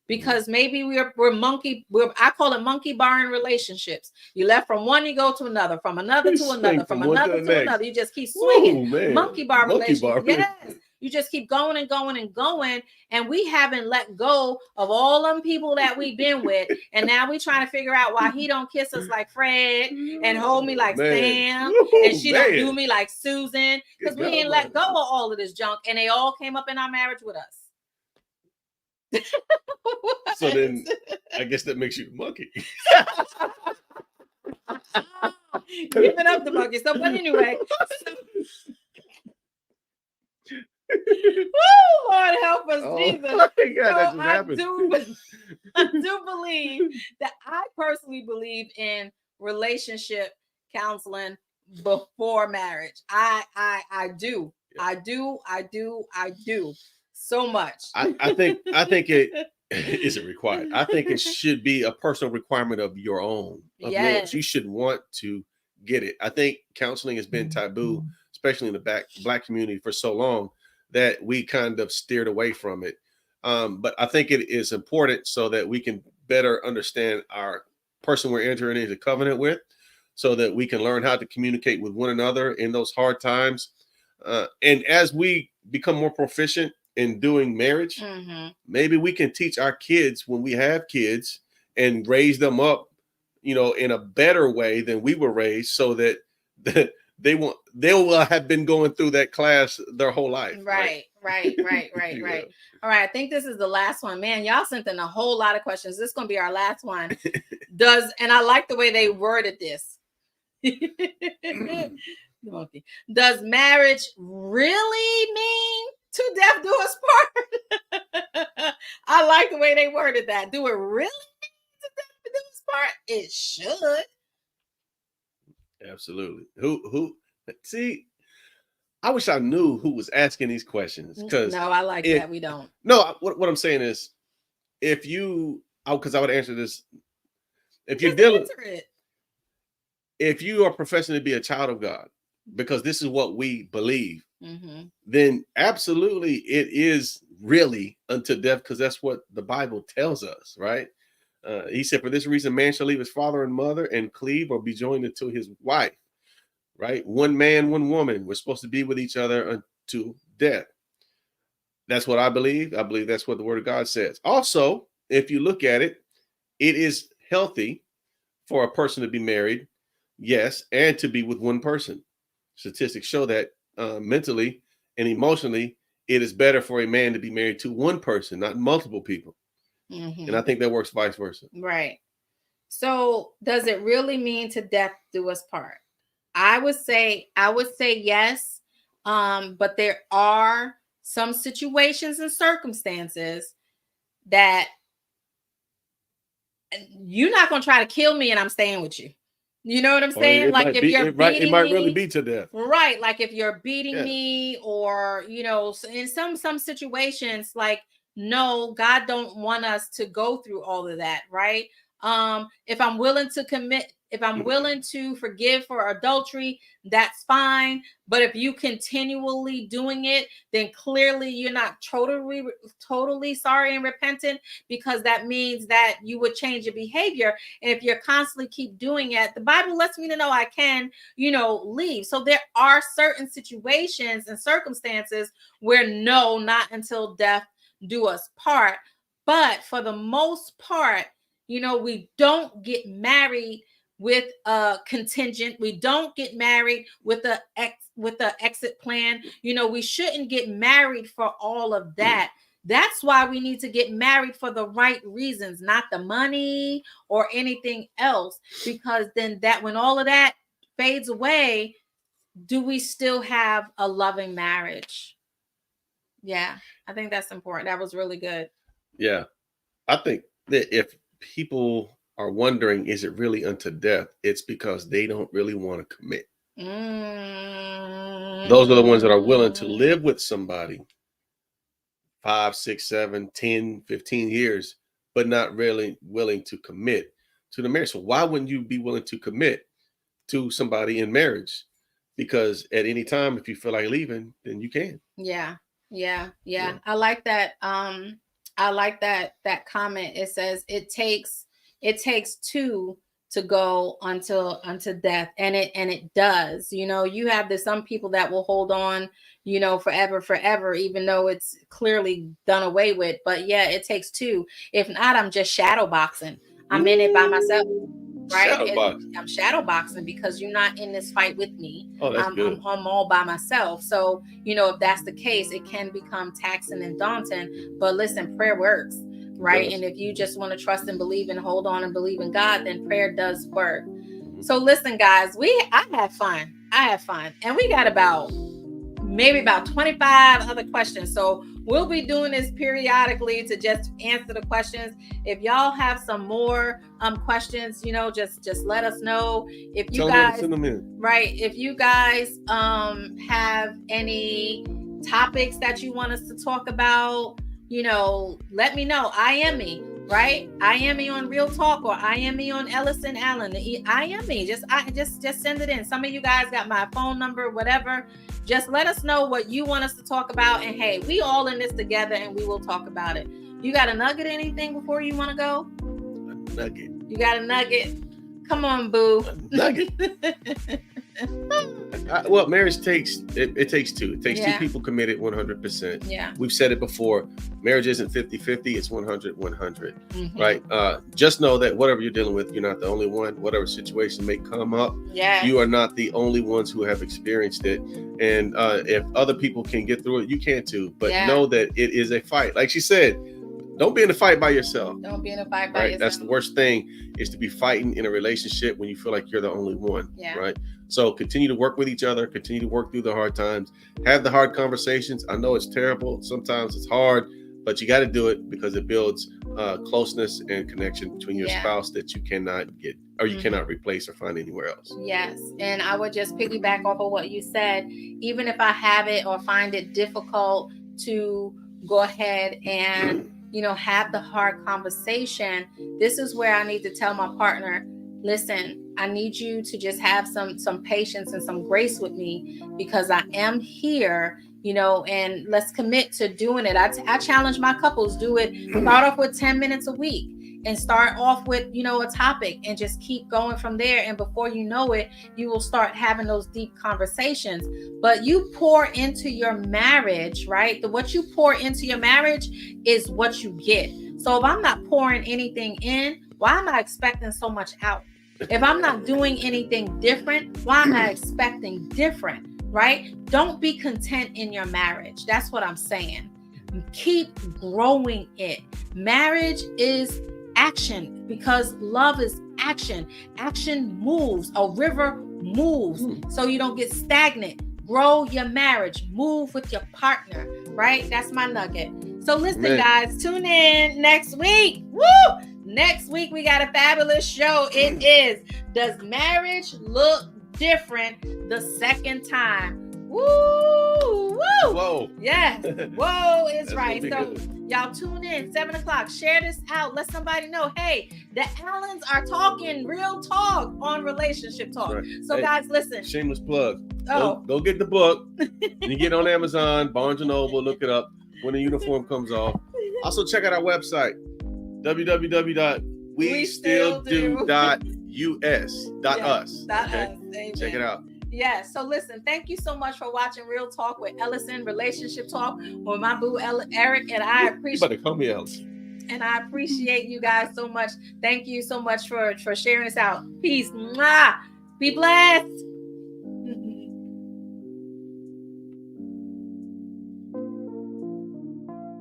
Because maybe we're I call it monkey barring relationships. You left from one, you go to another, from another to another, from another to another. You just keep swinging. Ooh, monkey bar relationship. Yes. You just keep going and going and going. And we haven't let go of all them people that we've been with. And now we trying to figure out why he don't kiss us like Fred and hold me like Sam. And she don't do me like Susan. Because we ain't let go of all of this junk. And they all came up in our marriage with us. So then I guess that makes you a monkey. Giving up the monkey. So, but anyway. Woo, Lord help us, Jesus. God, so I do believe that I personally believe in relationship counseling before marriage. I do. I do so much. I think isn't required. I think it should be a personal requirement of your own, of yours. You should want to get it. I think counseling has been taboo, especially in the black community, for so long that we kind of steered away from it. But I think it is important so that we can better understand our person we're entering into covenant with, so that we can learn how to communicate with one another in those hard times. And as we become more proficient in doing marriage, maybe we can teach our kids when we have kids and raise them up, in a better way than we were raised, so that they will have been going through that class their whole life. Right. All right. I think this is the last one. Man, y'all sent in a whole lot of questions. This is going to be our last one. And I like the way they worded this. Does marriage really mean to death do us part? I like the way they worded that. Do it really mean to death do us part? It should. Absolutely. Who see, I wish I knew who was asking these questions, because no, I like that. We don't. No, what I'm saying is, because I would answer this, if you're dealing, if you are professing to be a child of God, because this is what we believe, then absolutely it is really unto death, because that's what the Bible tells us, right? He said, for this reason, man shall leave his father and mother and cleave or be joined unto his wife, right? One man, one woman. We're supposed to be with each other unto death. That's what I believe. I believe that's what the word of God says. Also, if you look at it, it is healthy for a person to be married, yes, and to be with one person. Statistics show that mentally and emotionally, it is better for a man to be married to one person, not multiple people. And I think that works vice versa. Right. So does it really mean to death do us part? I would say yes. But there are some situations and circumstances that you're not going to try to kill me and I'm staying with you. You know what I'm saying? Like if you're beating it might really be to death. Right. Like if you're beating me, or, in some situations, like, no, God don't want us to go through all of that. Right. If I'm willing to forgive for adultery, that's fine. But if you continually doing it, then clearly you're not totally sorry and repentant, because that means that you would change your behavior. And if you're constantly keep doing it, the Bible lets me know I can, leave. So there are certain situations and circumstances where no, not until death do us part. But for the most part, we don't get married with a contingent. We don't get married with the exit plan. We shouldn't get married for all of that. That's why we need to get married for the right reasons, not the money or anything else. Because then when all of that fades away, do we still have a loving marriage? Yeah, I think that's important. That was really good. Yeah, I think that if people are wondering, is it really unto death? It's because they don't really want to commit. Those are the ones that are willing to live with somebody 5, 6, 7, 10, 15 years, but not really willing to commit to the marriage. So why wouldn't you be willing to commit to somebody in marriage? Because at any time, if you feel like leaving, then you can. Yeah. I like that. I like that comment. It says it takes two to go unto death, and it does. You have some people that will hold on, forever, even though it's clearly done away with. But yeah, it takes two. If not, I'm just shadow boxing. I'm in it by myself. Right? I'm shadow boxing because you're not in this fight with me. Oh, that's good. I'm all by myself. So, if that's the case, it can become taxing and daunting. But listen, prayer works, right? And if you just want to trust and believe and hold on and believe in God, then prayer does work. So listen, guys, I had fun. And we got maybe about 25 other questions. So we'll be doing this periodically to just answer the questions. If y'all have some more questions, just let us know. If you guys send them in. Right, if you guys have any topics that you want us to talk about, let me know. I am me, right? I am me on Real Talk, or I am me on Ellasin Allen. I am me. Just send it in. Some of you guys got my phone number, whatever. Just let us know what you want us to talk about. And hey, we all in this together and we will talk about it. You got a nugget, anything before you want to go? A nugget. You got a nugget? Come on, boo. A nugget. Well, marriage takes two. It takes two people committed 100%. Yeah. We've said it before. Marriage isn't 50-50, it's 100-100. Right? Just know that whatever you're dealing with, you're not the only one. Whatever situation may come up, you are not the only ones who have experienced it. And if other people can get through it, you can too. But know that it is a fight. Like she said, don't be in a fight by yourself. Don't be in a fight by yourself. That's the worst thing, is to be fighting in a relationship when you feel like you're the only one. Right? So continue to work with each other. Continue to work through the hard times. Have the hard conversations. I know it's terrible. Sometimes it's hard, but you got to do it because it builds closeness and connection between your spouse that you cannot get, or you cannot replace or find anywhere else. Yes. And I would just piggyback off of what you said. Even if I have it or find it difficult to go ahead and have the hard conversation, this is where I need to tell my partner, listen, I need you to just have some patience and some grace with me, because I am here, and let's commit to doing it. I challenge my couples, do it. Start off with 10 minutes a week and start off with, a topic, and just keep going from there. And before you know it, you will start having those deep conversations. But you pour into your marriage, right? What you pour into your marriage is what you get. So if I'm not pouring anything in, why am I expecting so much out? If I'm not doing anything different, why am I expecting different, right? Don't be content in your marriage. That's what I'm saying. Keep growing it. Marriage is action, because love is action. Action moves. A river moves. So you don't get stagnant. Grow your marriage. Move with your partner, right? That's my nugget. So listen, guys, tune in next week. Woo! Next week, we got a fabulous show. It is, does marriage look different the second time? Woo! Woo! Whoa. Yes. Whoa is right. So y'all tune in, 7:00. Share this out. Let somebody know, hey, the Allens are talking real talk on Relationship Talk. Right. So guys, listen. Shameless plug. Go get the book. You get on Amazon, Barnes & Noble, look it up when the uniform comes off. Also, check out our website, www.westilldo.us. Check it out. Yeah. So listen, thank you so much for watching Real Talk with Ellasin, Relationship Talk with my boo Eric, and I appreciate. You better call me Ellasin. And I appreciate you guys so much. Thank you so much for sharing this out. Peace. Mwah. Be blessed.